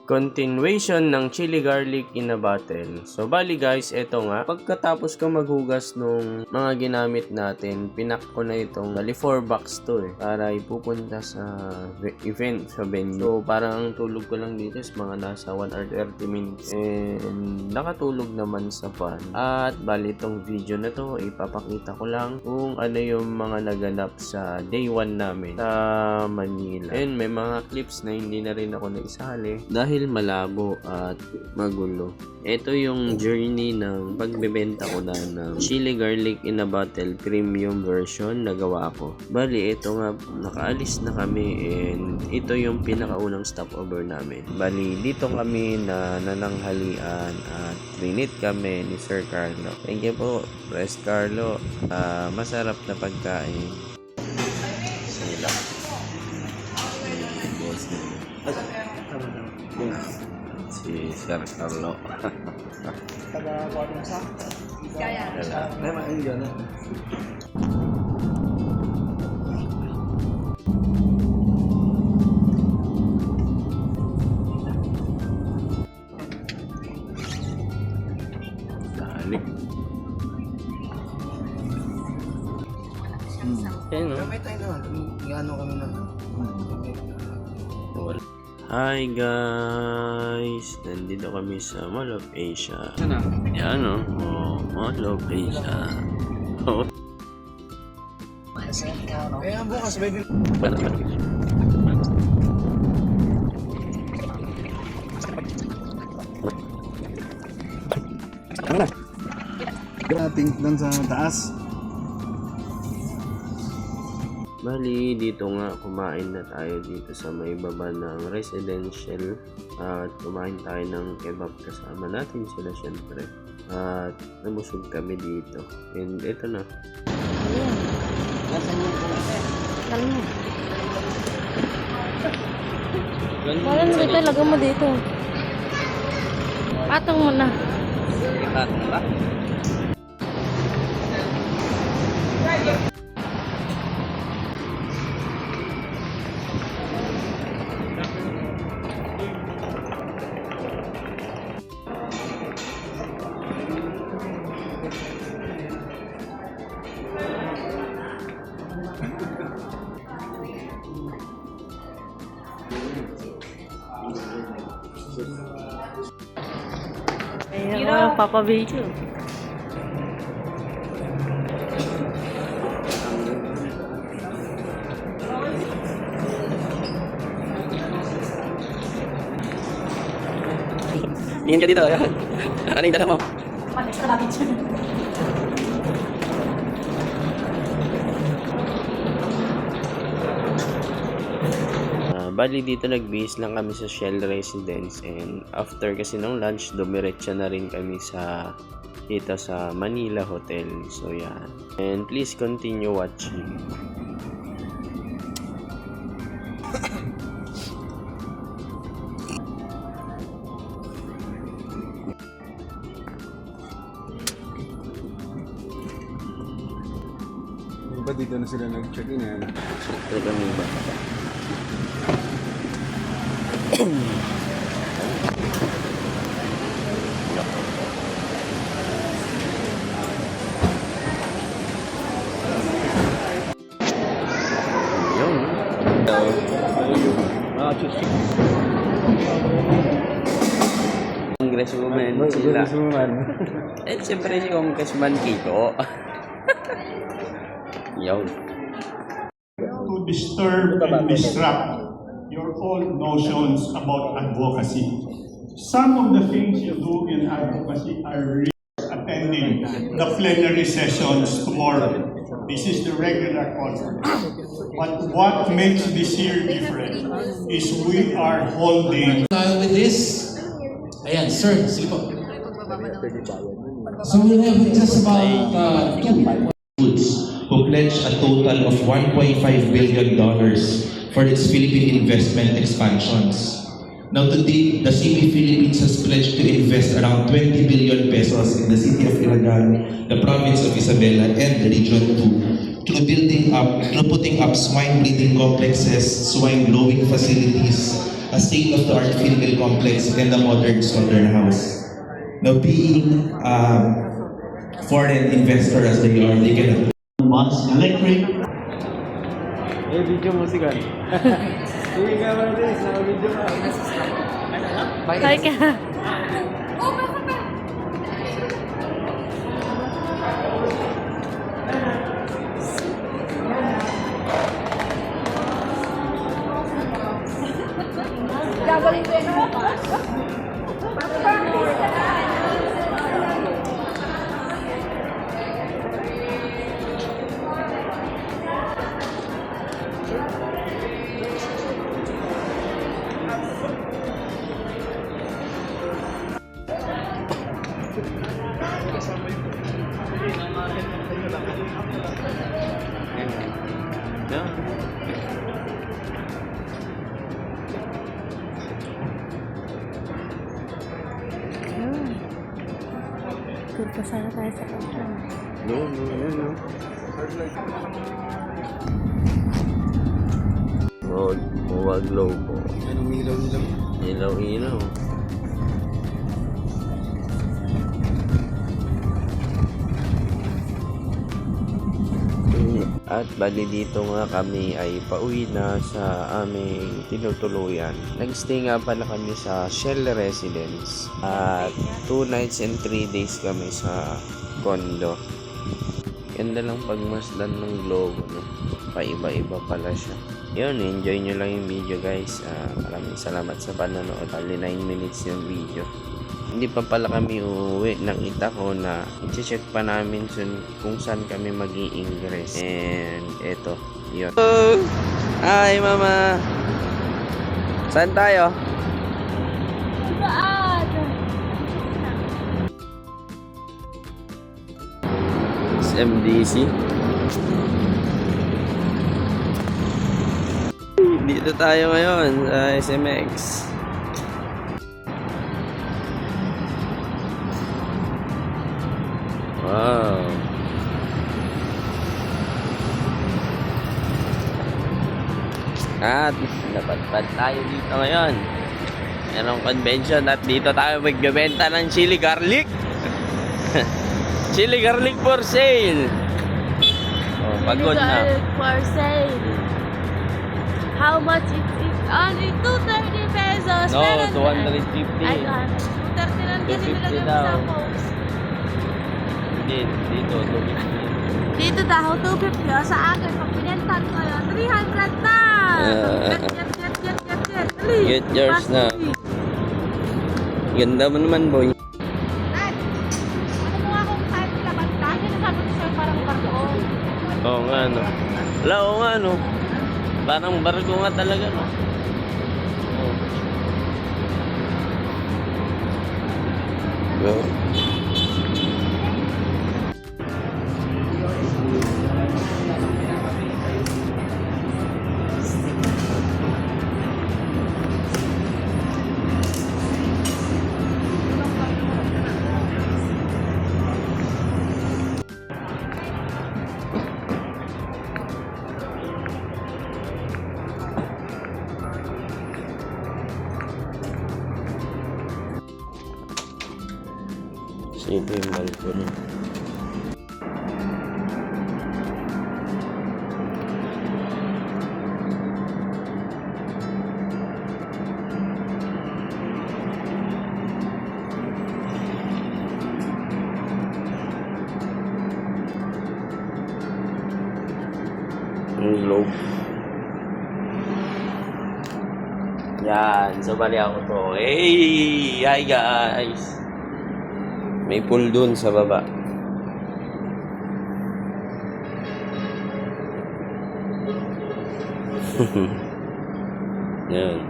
Continuation ng chili garlic in a bottle. So bali guys, eto nga, pagkatapos ko maghugas nung mga ginamit natin, pinak ko na itong bali 4 box to para ipupunta sa event sa venue. So parang tulog ko lang dito is mga nasa 1 hour 30 minutes and nakatulog naman sa van. At bali itong video na to, ipapakita ko lang kung ano yung mga naganap sa day 1 namin sa Manila. And may mga clips na hindi na rin ako naisali dahil malabo at magulo. Ito yung journey ng pagbebenta ko na ng chili garlic in a bottle premium version na gawa ko. Bali, ito nga, nakaalis na kami and ito yung pinakaunang stopover namin. Bali, dito kami na nananghalian at trinit kami ni Sir Carlo. Thank you po, Pres Carlo. Masarap na pagkain. Sila. Si Sir Carlo. Taga-Guadalajara. Kaya. Memang yun. Dalik. Ayun, no? May tayo naman. Gano'n kami na. Hi guys! Nandito kami sa Mall of Asia. Ano? Yan o. Mall of Asia. Kaya bukas, baby. Nating doon sa taas. Bali, dito nga kumain na tayo dito sa may baba ng residential at kumain tayo ng kebab kasama natin sila syempre at namusog kami dito and ito na. Parang dito, lagay mo dito. Patong mo na. Patong ba? Ayan, Papa Video. Tingin ka dito. Ano yung dala mo? Bali dito nag-base lang kami sa Shell Residence and after kasi ng lunch dumiretso na rin kami sa dito sa Manila Hotel. So yan. And please continue watching. Ba dito na sila nag-check-in yan? Ito kami ba? Congresswoman sila. Eh, siyempre si Congressman Kiko. Yun. To disturb and disrupt your own notions about advocacy. Some of the things you do in advocacy are attending the plenary sessions tomorrow. This is the regular conference. But what makes this year different is we are holding. With this, ayan, sir, sige po. So we have just about goods who pledged a total of $1.5 billion for its Philippine investment expansions. Now to date, the CP Philippines has pledged to invest around 20 billion pesos in the city of Iligan, the province of Isabela, and the Region 2 through putting up swine breeding complexes, swine growing facilities, a state-of-the-art field mill complex and a modern slaughterhouse. Now, being foreign investor as they are, they can Mars Electric. Video mo si Gan. Uwi ka ba natin? Sa video ka. Hi ka. Tour pa sana tayo sa kanto. No. Road, huwag logo. Yan ang ilaw-ilaw. Ilaw-ilaw. At bali dito nga kami ay pauwi na sa aming tinutuluyan. Nag-stay nga pala kami sa Shell Residence. At 2 nights and 3 days kami sa condo. Ganda lang pagmasdan ng globe, no? Paiba-iba pala siya. Yun, enjoy nyo lang yung video guys. Maraming salamat sa panonood. Bali 9 minutes yung video. Hindi pa pala kami uuwi. Nakita ko na i-check pa namin kung saan kami mag-i-ingress. And eto, yun. Hello! Hi mama! Saan tayo? MDC. Dito tayo ngayon sa SMX. Wow. At napadpad tayo dito ngayon. Merong convention at dito tayo magbebenta ng chili garlic. Chili garlic for sale. Oh, pagod na. For sale. How much it is? Only 230 pesos. No, Meron 250. Ay, 230 lang kasi 250 nilagay mo daw. sa post. Dito, 250. Dito daw, 250. O, sa akin, pag pinentan ko yun, 300 na. Get yours na. Ganda mo naman, boy. Ano mo nga kung saan laban ka? Sinasabi ko sa'yo parang kardoon. Oo nga, no. Wala, oo nga, no. Parang barko nga talaga, no. Oh. Go. Ito yung balcony. Yung globe. Yan. So, bali ako to. Hey! Hi guys! May pool dun sa baba. Yan.